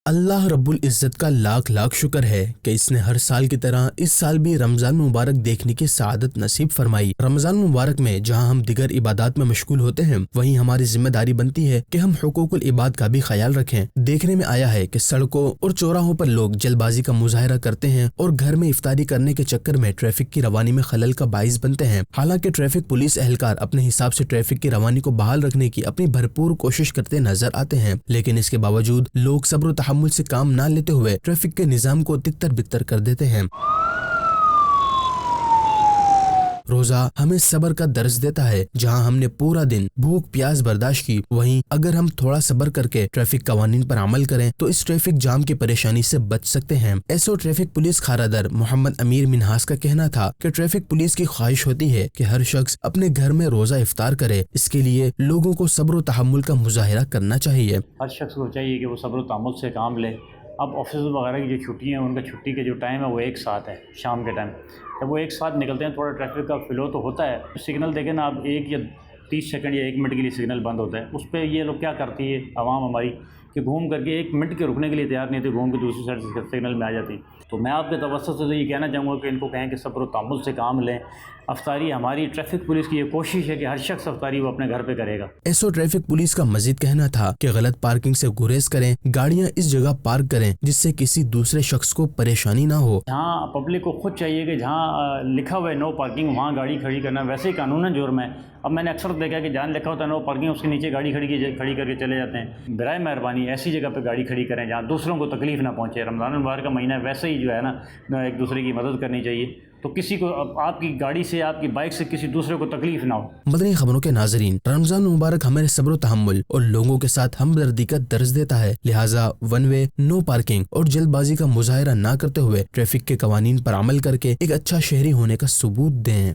अल्लाह रब्बुल इज़्ज़त का लाख लाख शुक्र है कि इसने हर साल की तरह इस साल भी रमज़ान मुबारक देखने की सआदत नसीब फरमाई। रमज़ान मुबारक में जहां हम दिगर इबादत में मशगूल होते हैं, वहीं हमारी जिम्मेदारी बनती है कि हम हुकूकुल इबाद का भी ख्याल रखें। देखने में आया है कि सड़कों और चौराहों पर लोग जल्दबाजी का मुजाहरा करते हैं और घर में इफ्तारी करने के चक्कर में ट्रैफिक की रवानी में खलल का बाइस बनते हैं। हालांकि ट्रैफिक पुलिस एहलकार अपने हिसाब से ट्रैफिक की रवानी को बहाल रखने की अपनी भरपूर कोशिश करते नजर आते हैं, लेकिन इसके बावजूद लोग सब्र तहम्मुल से काम न लेते हुए ट्रैफिक के निजाम को तितर बितर कर देते हैं। रोजा हमें सब्र का दर्ज देता है। जहां हमने पूरा दिन भूख प्यास बर्दाश्त की, वहीं अगर हम थोड़ा सब्र करके ट्रैफिक कवानीन पर अमल करें तो इस ट्रैफिक जाम की परेशानी से बच सकते हैं। SO traffic police Kharadar Mohammad Amir Minhas का कहना था कि ट्रैफिक पुलिस की ख्वाहिश होती है कि हर शख्स अपने घर में रोजा इफ्तार करे। इसके लिए लोगों को सब्र तहम्मुल का मुजाहिरा करना चाहिए। हर शख्स को चाहिए कि वो सब्र तहम्मुल से काम ले। अब ऑफिस वगैरह की जो छुट्टियाँ हैं, उनका छुट्टी के जो टाइम है वो एक साथ है, शाम के टाइम। जब वो एक साथ निकलते हैं, थोड़ा ट्रैफिक का फ्लो तो होता है। सिग्नल देखें ना, आप 1 या 30 सेकंड या 1 मिनट के लिए सिग्नल बंद होता है। उस पर ये लोग क्या करती है आवाम हमारी कि घूम करके 1 मिनट के रुकने के लिए तैयार नहीं थे, घूम के दूसरी साइड से सिग्नल में आ जाती। तो मैं आपके तवज्जुह से तो ये कहना चाहूँगा कि इनको कहें कि सब्र तहम्मुल से काम लें। अफ्तारी हमारी ट्रैफिक पुलिस की ये कोशिश है कि हर शख्स अफ्तारी वो अपने घर पे करेगा। एसओ ट्रैफिक पुलिस का मजीद कहना था कि गलत पार्किंग से गुरेज करें, गाड़ियां इस जगह पार्क करें जिससे किसी दूसरे शख्स को परेशानी ना हो। जहाँ पब्लिक को खुद चाहिए कि जहाँ लिखा हुआ है नो पार्किंग, वहाँ गाड़ी खड़ी करना वैसे ही कानूनन जुर्म है। अब मैंने अक्सर देखा है कि जहाँ लिखा होता है नो पार्किंग, उसके नीचे गाड़ी खड़ी करके चले जाते हैं। बराए मेहरबानी ऐसी जगह पे गाड़ी खड़ी करें जहाँ दूसरों को तकलीफ ना पहुँचे। रमज़ान मुबारक का महीना है, वैसे ही जो है ना एक दूसरे की मदद करनी चाहिए, तो किसी को आपकी गाड़ी से, आपकी बाइक से किसी दूसरे को तकलीफ ना हो। मदनी खबरों के नाजरीन, रमजान मुबारक हमें सब्र तहम्मुल और लोगों के साथ हमदर्दी का दर्ज देता है। लिहाजा वन वे, नो पार्किंग और जल्दबाजी का मुजाहिरा न करते हुए ट्रैफिक के कवानीन पर अमल करके एक अच्छा शहरी होने का सबूत दें।